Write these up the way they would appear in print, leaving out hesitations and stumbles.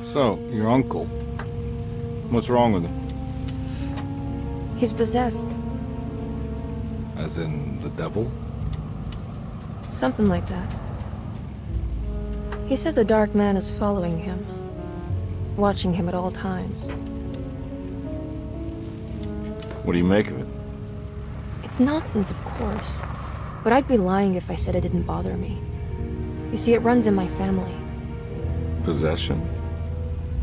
So, your uncle. What's wrong with him? He's possessed. As in the devil? Something like that. He says a dark man is following him, watching him at all times. What do you make of it? It's nonsense, of course, but I'd be lying if I said it didn't bother me. You see, it runs in my family. Possession?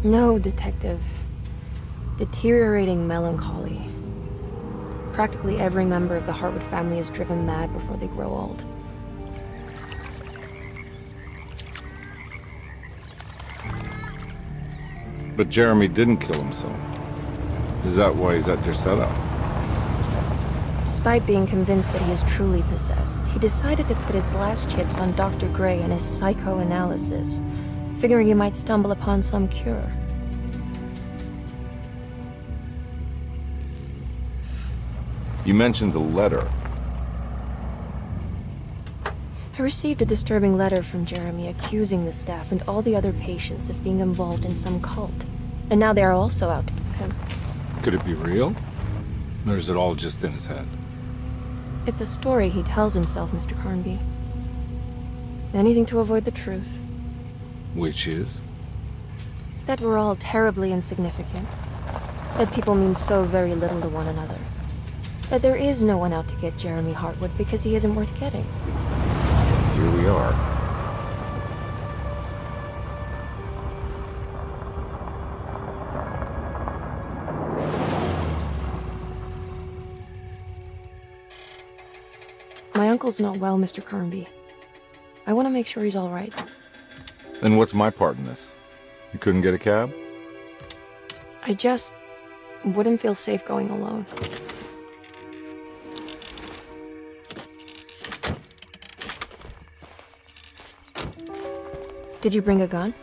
No, Detective. Deteriorating melancholy. Practically every member of the Hartwood family is driven mad before they grow old. But Jeremy didn't kill himself. Is that why he's at your setup? Despite being convinced that he is truly possessed, he decided to put his last chips on Dr. Gray and his psychoanalysis, figuring he might stumble upon some cure. You mentioned the letter. I received a disturbing letter from Jeremy accusing the staff and all the other patients of being involved in some cult. And now they are also out to get him. Could it be real? Or is it all just in his head? It's a story he tells himself, Mr. Carnby. Anything to avoid the truth. Which is? That we're all terribly insignificant. That people mean so very little to one another. That there is no one out to get Jeremy Hartwood because he isn't worth getting. Here we are. My uncle's not well, Mr. Carnby. I want to make sure he's all right. Then what's my part in this? You couldn't get a cab? I just wouldn't feel safe going alone. Did you bring a gun?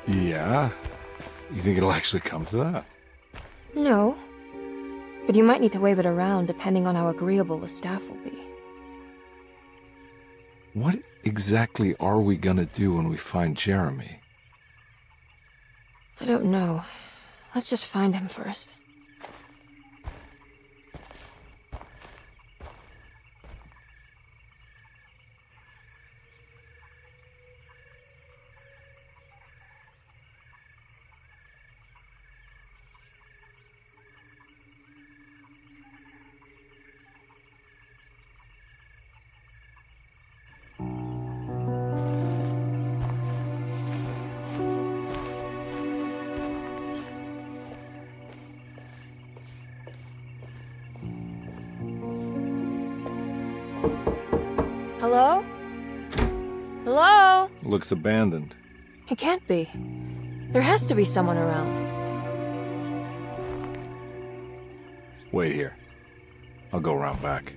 Yeah. You think it'll actually come to that? No. But you might need to wave it around depending on how agreeable the staff will be. What exactly are we gonna do when we find Jeremy? I don't know. Let's just find him first. Hello? Hello? Looks abandoned. It can't be. There has to be someone around. Wait here. I'll go around back.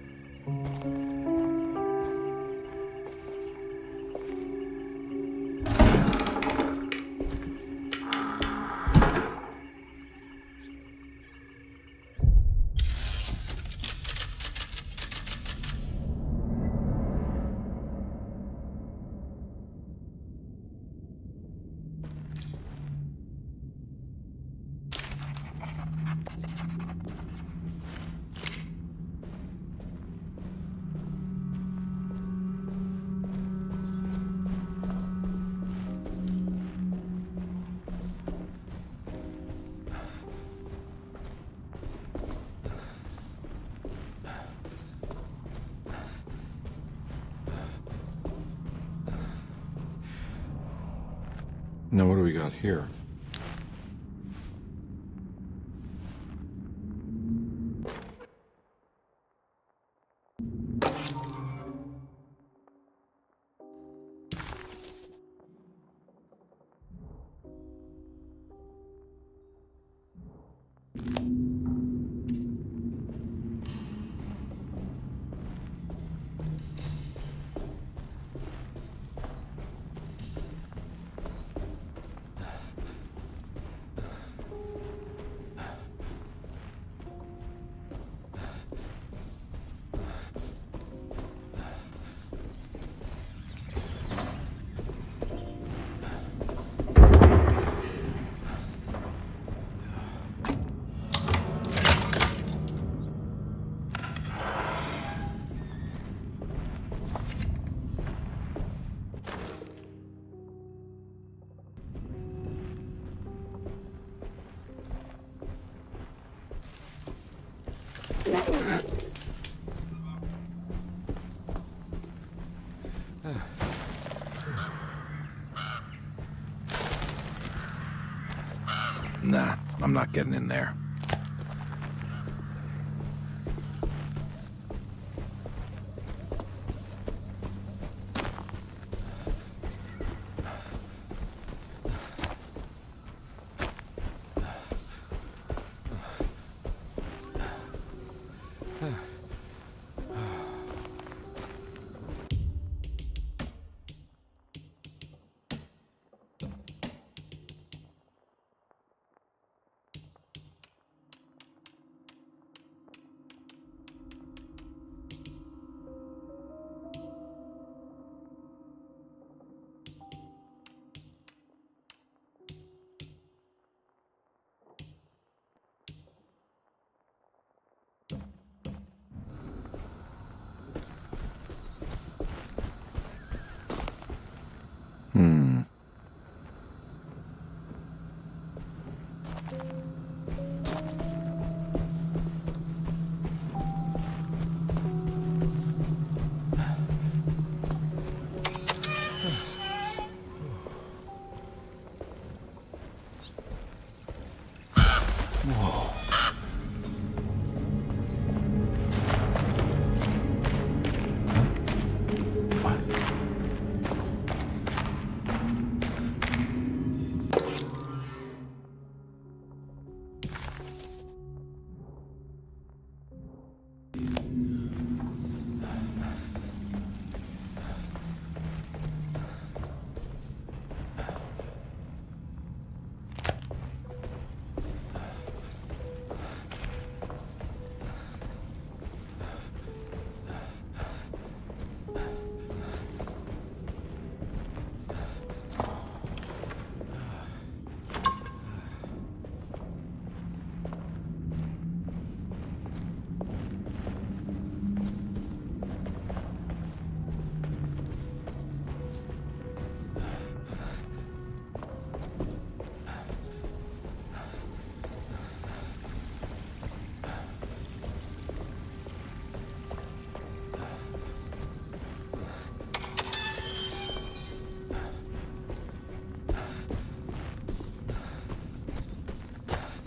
Now what do we got here? Nah, I'm not getting in there.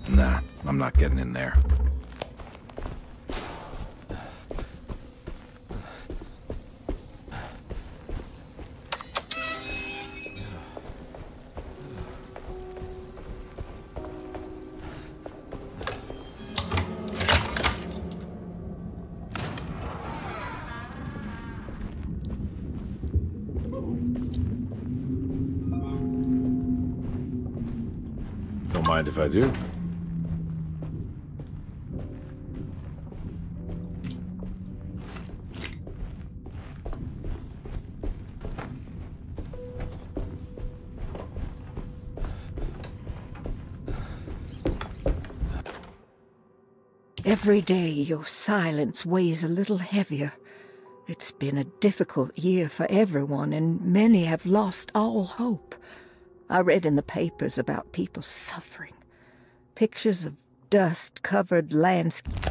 Nah, I'm not getting in there. Don't mind if I do. Every day your silence weighs a little heavier. It's been a difficult year for everyone, and many have lost all hope. I read in the papers about people suffering. Pictures of dust-covered landscapes.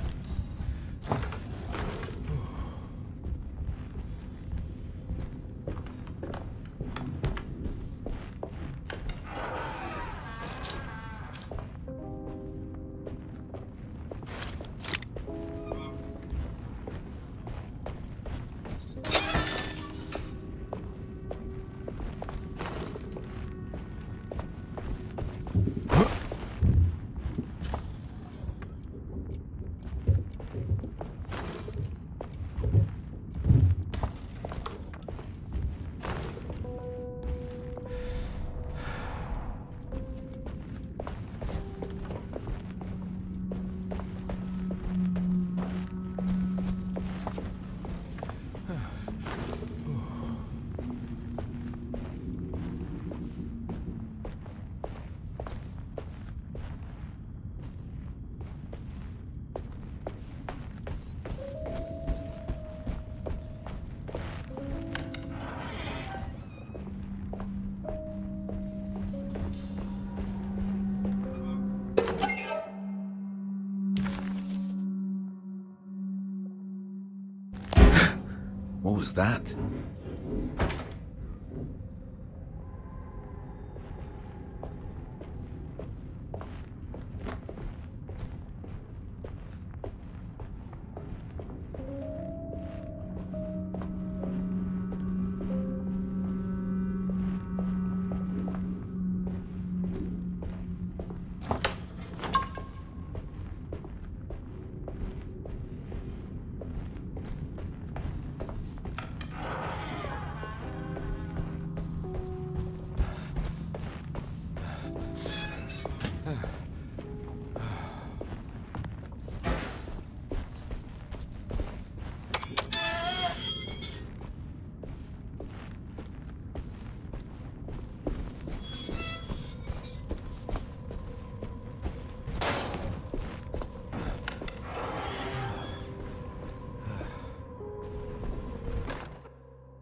What was that?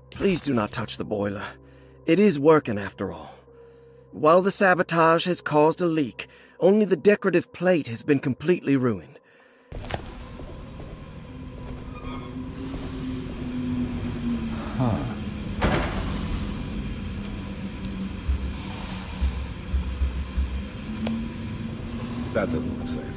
Please do not touch the boiler. It is working after all. While the sabotage has caused a leak, only the decorative plate has been completely ruined. That doesn't look safe.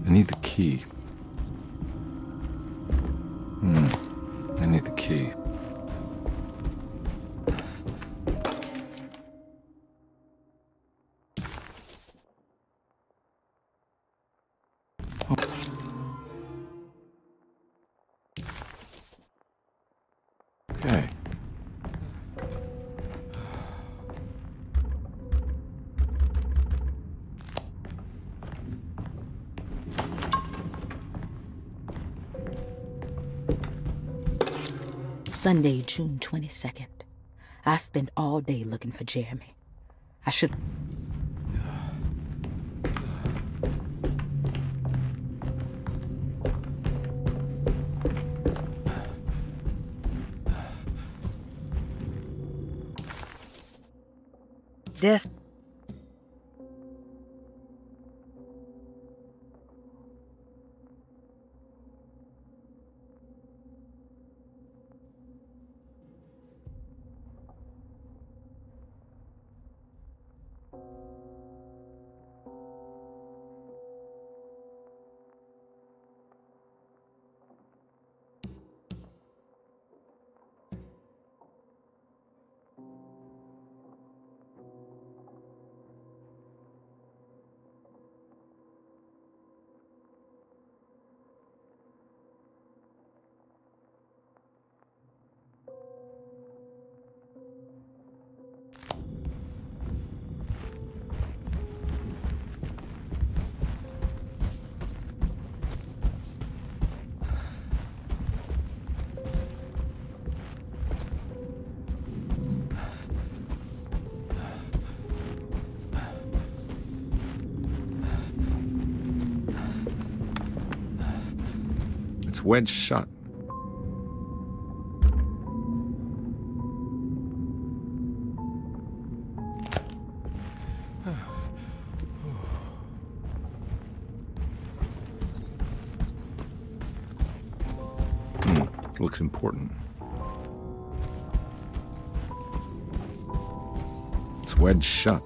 I need the key. I need the key. Okay. Sunday, June 22nd. I spent all day looking for Jeremy. I should... Death. It's wedged shut. Looks important. It's wedged shut.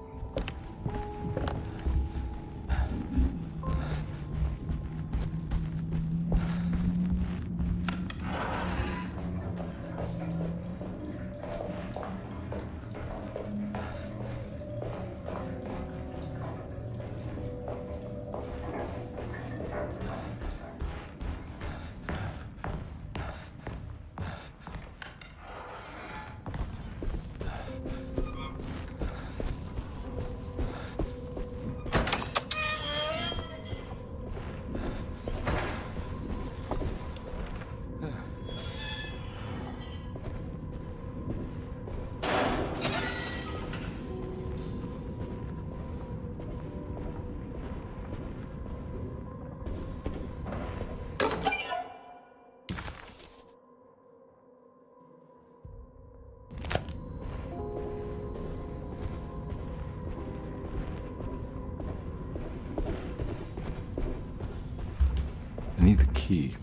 key.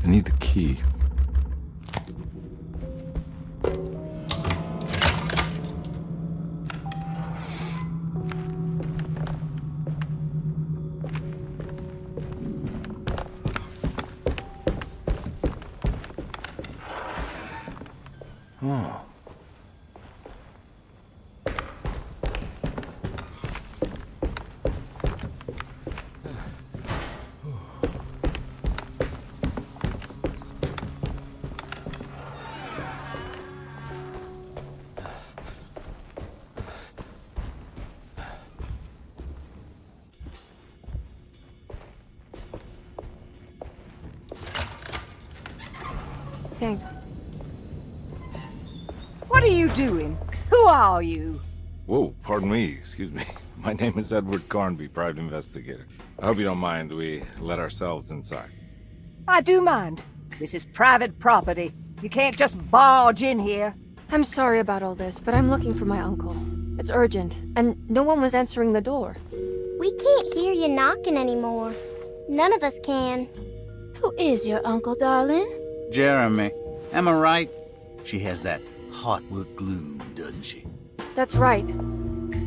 I need the key. Oh. Thanks. What are you doing? Who are you? Whoa, pardon me, excuse me. My name is Edward Carnby, private investigator. I hope you don't mind we let ourselves inside. I do mind. This is private property. You can't just barge in here. I'm sorry about all this, but I'm looking for my uncle. It's urgent, and no one was answering the door. We can't hear you knocking anymore. None of us can. Who is your uncle, darling? Jeremy. Am I right? She has that Hartwood glue, doesn't she? That's right.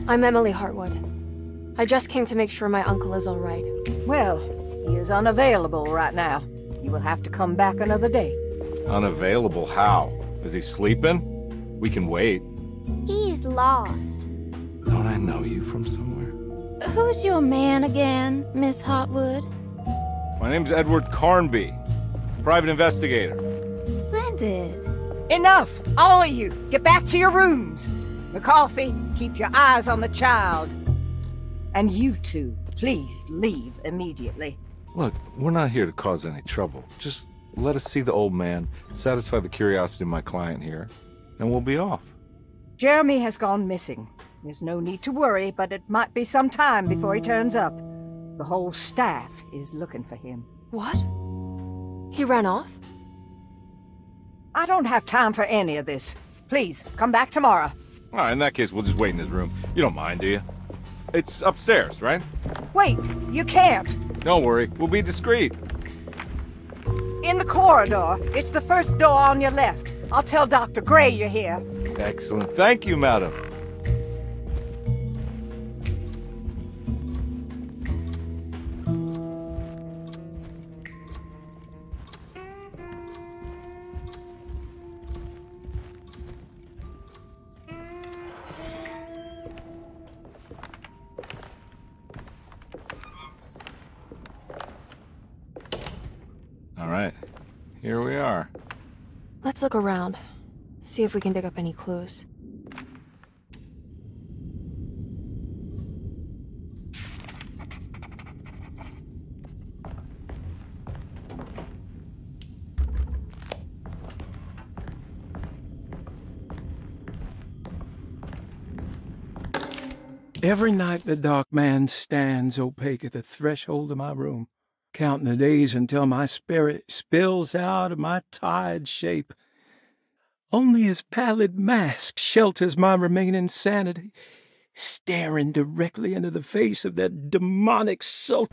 I'm Emily Hartwood. I just came to make sure my uncle is all right. Well, he is unavailable right now. You will have to come back another day. Unavailable how? Is he sleeping? We can wait. He's lost. Don't I know you from somewhere? Who's your man again, Miss Hartwood? My name's Edward Carnby, private investigator. Splendid. Enough! All of you! Get back to your rooms! McCarthy, keep your eyes on the child. And you two, please leave immediately. Look, we're not here to cause any trouble. Just let us see the old man, satisfy the curiosity of my client here, and we'll be off. Jeremy has gone missing. There's no need to worry, but it might be some time before he turns up. The whole staff is looking for him. What? He ran off? I don't have time for any of this. Please, come back tomorrow. All right, in that case, we'll just wait in his room. You don't mind, do you? It's upstairs, right? Wait, you can't. Don't worry, we'll be discreet. In the corridor. It's the first door on your left. I'll tell Dr. Gray you're here. Excellent. Thank you, madam. All right, here we are. Let's look around. See if we can dig up any clues. Every night the dark man stands opaque at the threshold of my room, counting the days until my spirit spills out of my tired shape. Only his pallid mask shelters my remaining sanity, staring directly into the face of that demonic soul.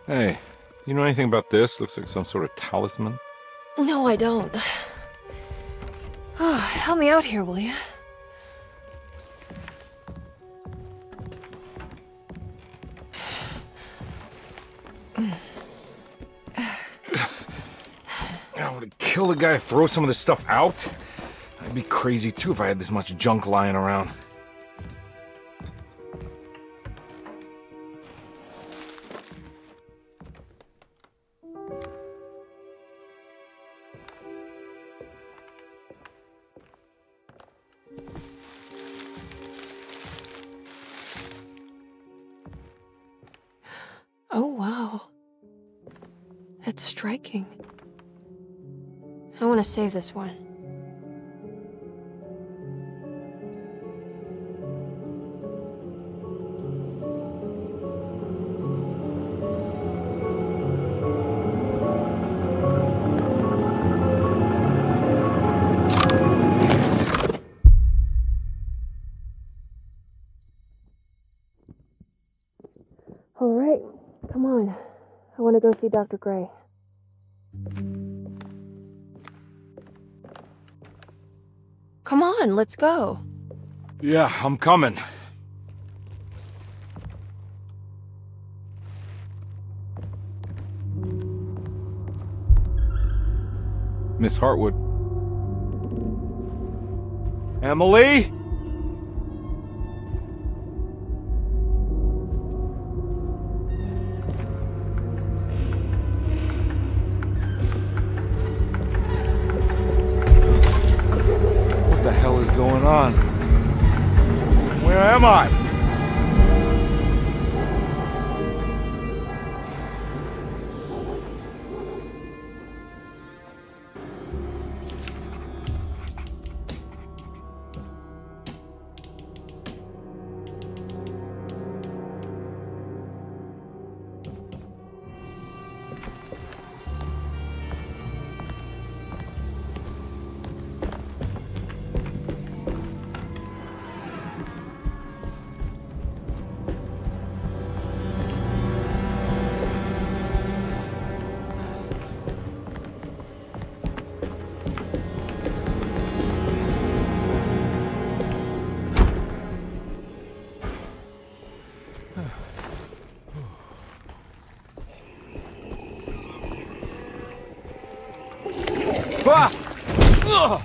Hey, you know anything about this? Looks like some sort of talisman. No, I don't. Oh, help me out here, will you? I would have killed a guy to throw some of this stuff out. I'd be crazy too if I had this much junk lying around. Oh, wow. That's striking. I want to save this one. All right, come on. I want to go see Dr. Gray. Come on, let's go. Yeah, I'm coming. Miss Hartwood. Emily? What the hell is going on? Where am I? Ah! Ugh!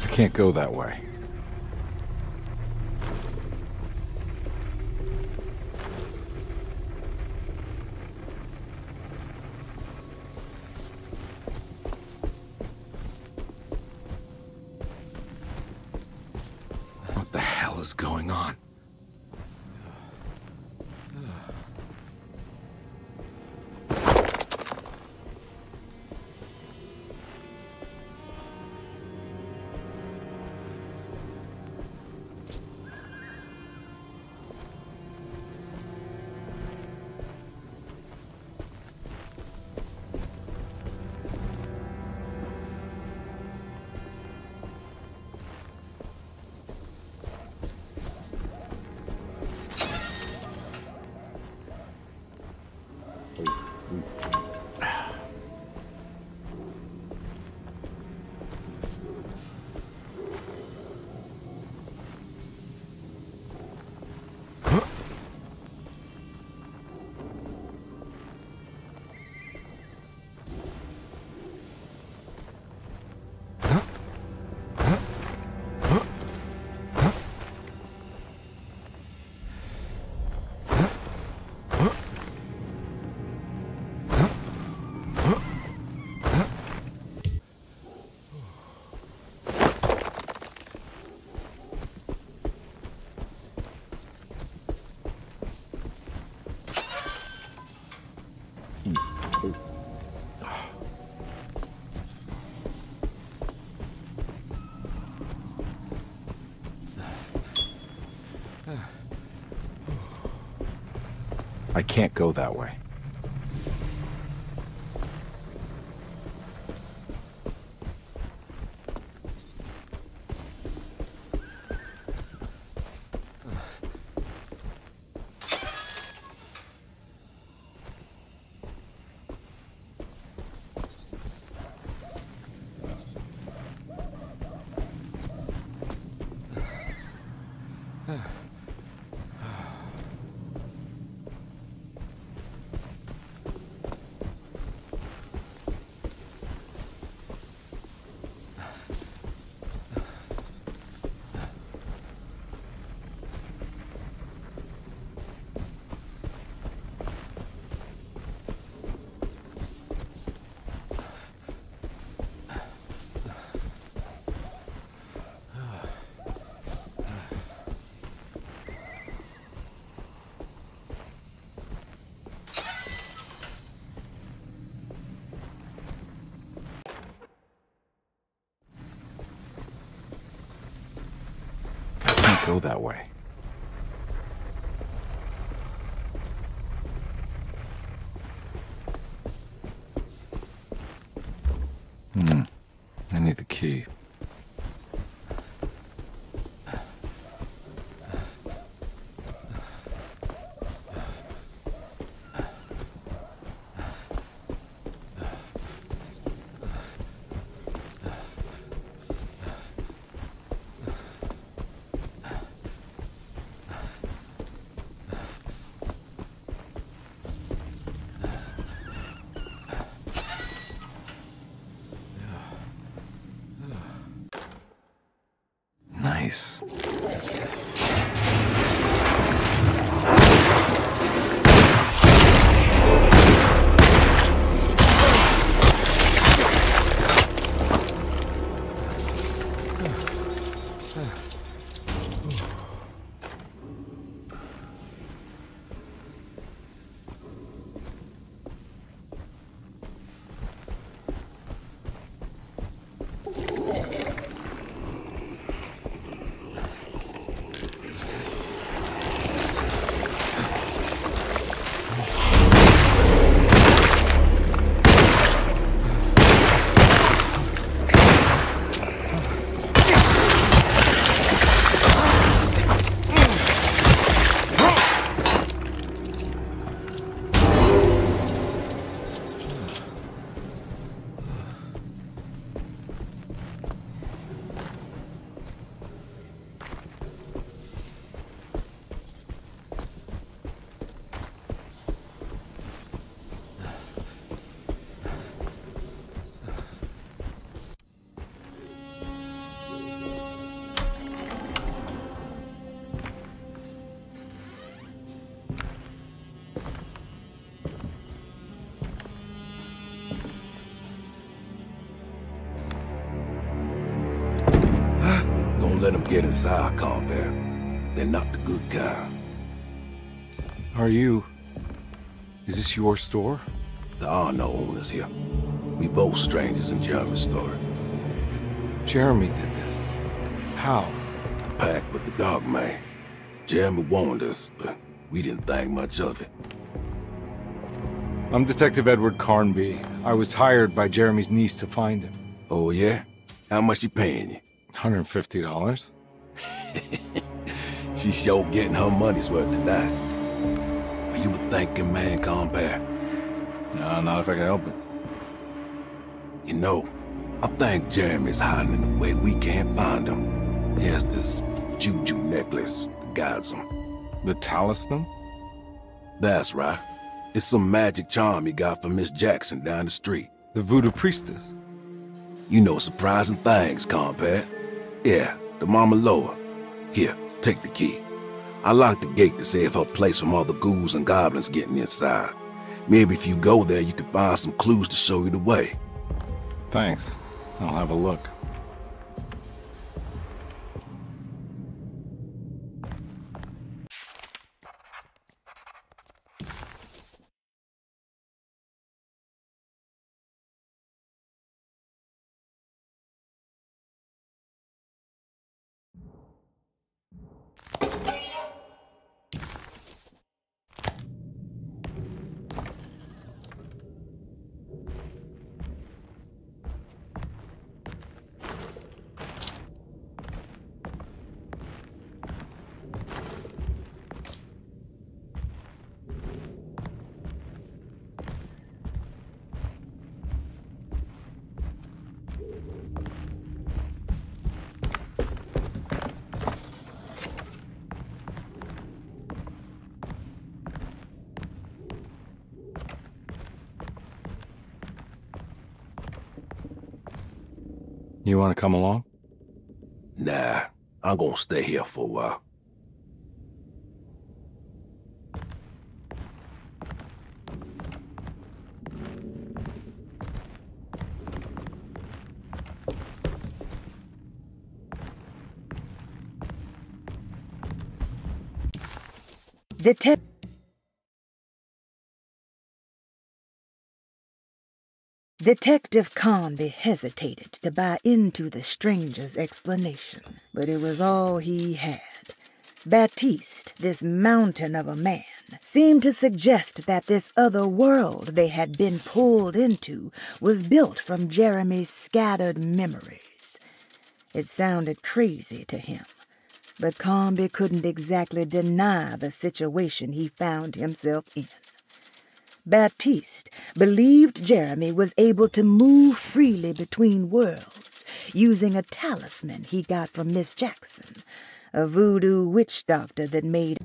I can't go that way. What the hell is going on? I can't go that way. Go that way. I need the key. Nice. Let them get inside, combat. They're not the good kind. Is this your store? There are no owners here. We both strangers in Jeremy's story. Jeremy did this. How? The pact with the dog man. Jeremy warned us, but we didn't think much of it. I'm Detective Edward Carnby. I was hired by Jeremy's niece to find him. Oh, yeah? How much she paying you? $150. She's sure getting her money's worth tonight. Are you a thinking man, compare? No, not if I can help it. You know, I think Jeremy's hiding in a way we can't find him. He has this juju necklace that guides him. The talisman? That's right. It's some magic charm he got from Miss Jackson down the street. The voodoo priestess? You know surprising things, compare. Yeah, the Mama Loa. Here, take the key. I locked the gate to save her place from all the ghouls and goblins getting inside. Maybe if you go there, you can find some clues to show you the way. Thanks. I'll have a look. You want to come along? Nah, I'm gonna stay here for a while. Detective Conby hesitated to buy into the stranger's explanation, but it was all he had. Baptiste, this mountain of a man, seemed to suggest that this other world they had been pulled into was built from Jeremy's scattered memories. It sounded crazy to him, but Conby couldn't exactly deny the situation he found himself in. Baptiste believed Jeremy was able to move freely between worlds using a talisman he got from Miss Jackson, a voodoo witch doctor that made...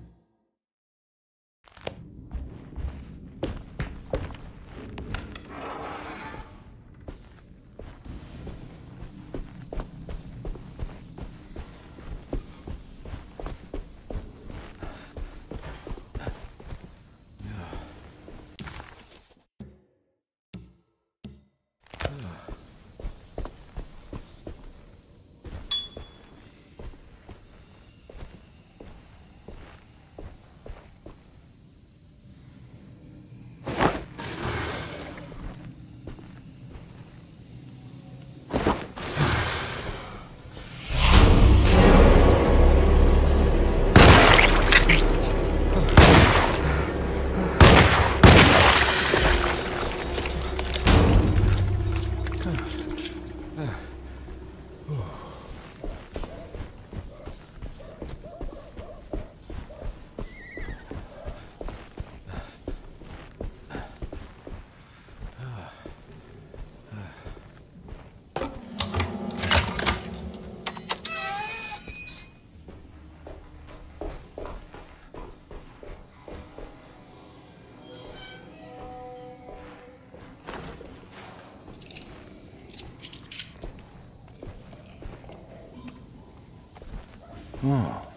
Oh.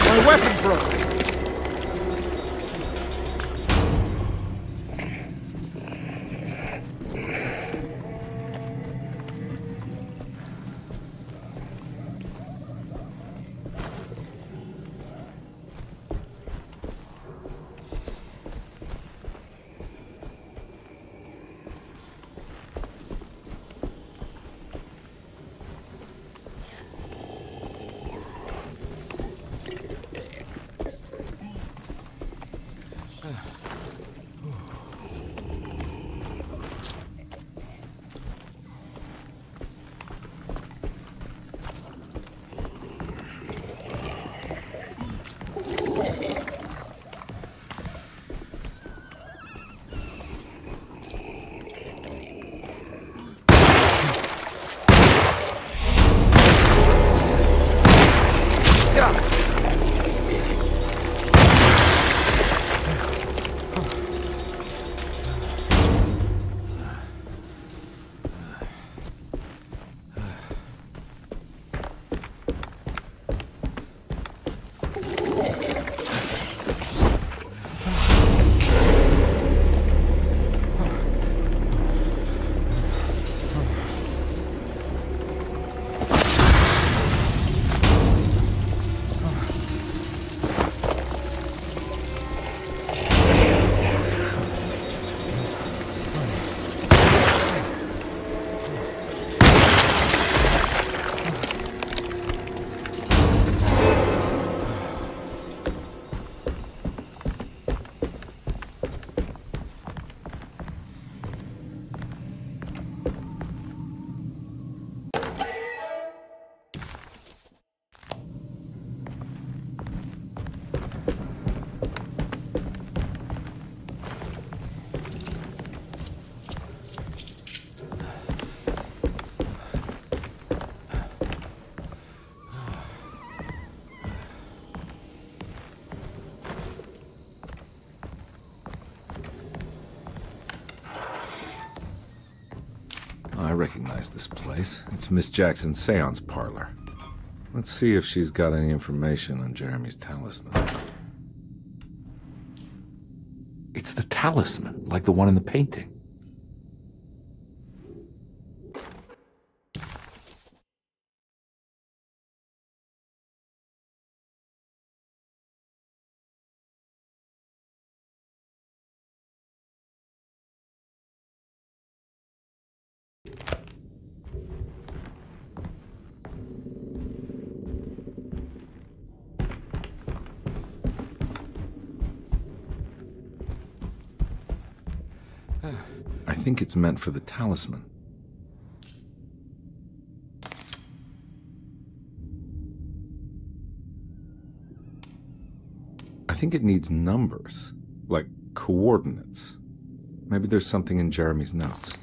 My weapon broke. I recognize this place. It's Miss Jackson's seance parlor. Let's see if she's got any information on Jeremy's talisman. It's the talisman, like the one in the painting. I think it's meant for the talisman. I think it needs numbers, like coordinates. Maybe there's something in Jeremy's notes.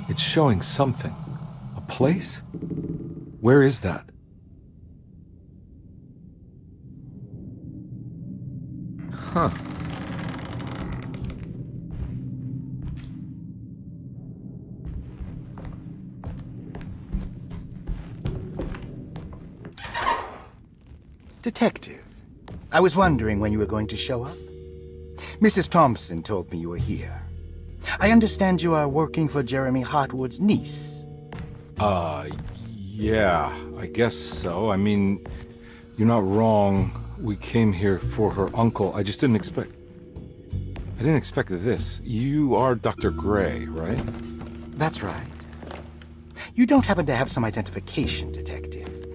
It's showing something. A place? Where is that? Huh. Detective, I was wondering when you were going to show up. Mrs. Thompson told me you were here. I understand you are working for Jeremy Hartwood's niece. Yeah, I guess so. I mean, you're not wrong. We came here for her uncle. I just didn't expect... I didn't expect this. You are Dr. Gray, right? That's right. You don't happen to have some identification, Detective.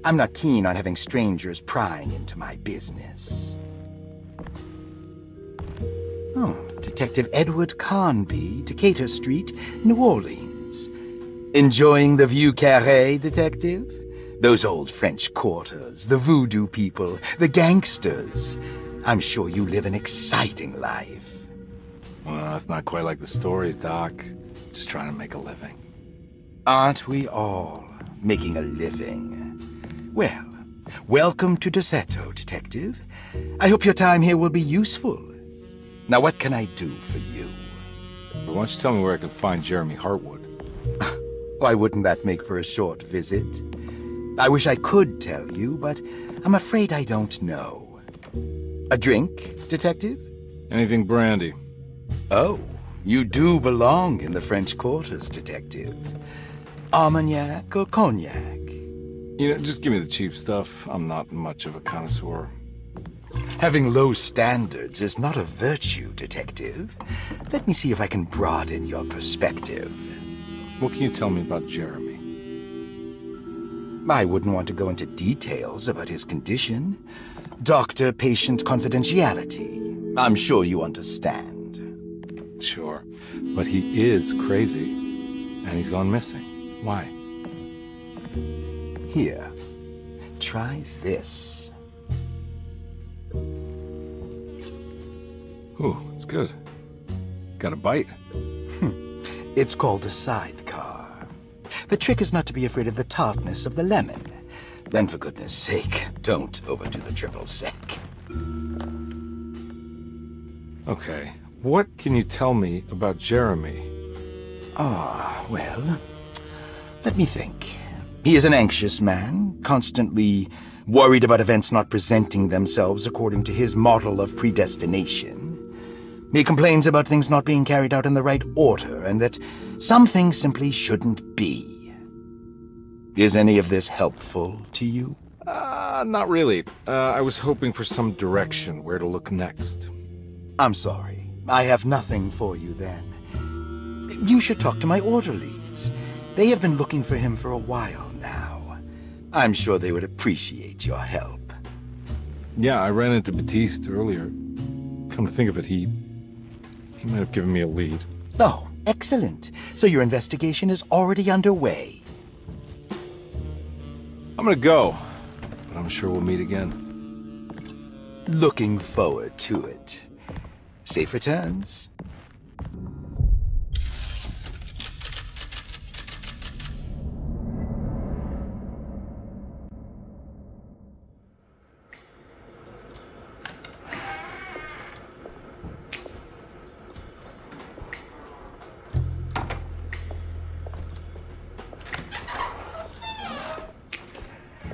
I'm not keen on having strangers prying into my business. Oh, Detective Edward Carnby, Decatur Street, New Orleans. Enjoying the Vieux Carré, Detective? Those old French quarters, the voodoo people, the gangsters. I'm sure you live an exciting life. Well, it's not quite like the stories, Doc. Just trying to make a living. Aren't we all making a living? Well, welcome to Deseto, Detective. I hope your time here will be useful. Now, what can I do for you? Why don't you tell me where I can find Jeremy Hartwood? Why wouldn't that make for a short visit? I wish I could tell you, but I'm afraid I don't know. A drink, Detective? Anything brandy. Oh, you do belong in the French quarters, Detective. Armagnac or cognac? You know, just give me the cheap stuff. I'm not much of a connoisseur. Having low standards is not a virtue, Detective. Let me see if I can broaden your perspective. What can you tell me about Jeremy? I wouldn't want to go into details about his condition. Doctor-patient confidentiality. I'm sure you understand. Sure, but he is crazy, and he's gone missing. Why? Here, try this. Ooh, it's good. Got a bite? It's called a sidecar. The trick is not to be afraid of the tartness of the lemon. Then, for goodness sake, don't overdo the triple sec. Okay, what can you tell me about Jeremy? Well, let me think. He is an anxious man, constantly worried about events not presenting themselves according to his model of predestination. He complains about things not being carried out in the right order, and that some things simply shouldn't be. Is any of this helpful to you? Not really. I was hoping for some direction where to look next. I'm sorry. I have nothing for you then. You should talk to my orderlies. They have been looking for him for a while now. I'm sure they would appreciate your help. Yeah, I ran into Batiste earlier. Come to think of it, he might have given me a lead. Oh, excellent. So your investigation is already underway. I'm gonna go, but I'm sure we'll meet again. Looking forward to it. Safe returns.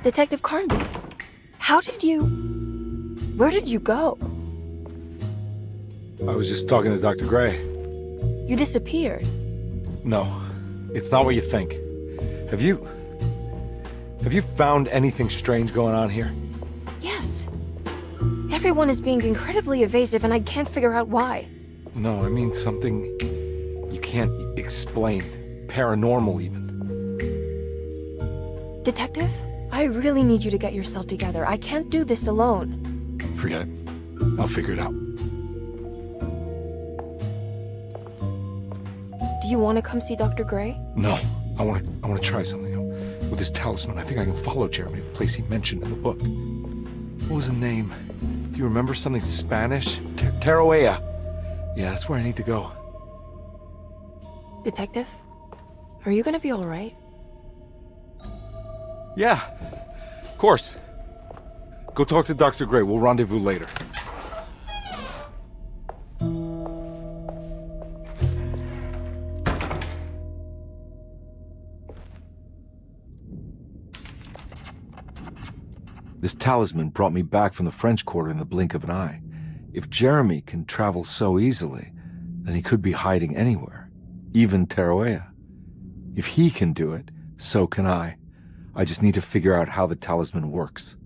Detective Carnby, where did you go? I was just talking to Dr. Gray. You disappeared. No, it's not what you think. Have you found anything strange going on here? Yes. Everyone is being incredibly evasive and I can't figure out why. No, I mean something you can't explain. Paranormal, even. Detective, I really need you to get yourself together. I can't do this alone. Forget it. I'll figure it out. Do you want to come see Dr. Gray? No, I want to try something. With this talisman, I think I can follow Jeremy to the place he mentioned in the book. What was the name? Do you remember something Spanish? Tarawea. Yeah, that's where I need to go. Detective, are you gonna be all right? Yeah, of course. Go talk to Dr. Gray. We'll rendezvous later. This talisman brought me back from the French Quarter in the blink of an eye. If Jeremy can travel so easily, then he could be hiding anywhere, even Tarawea. If he can do it, so can I. I just need to figure out how the talisman works.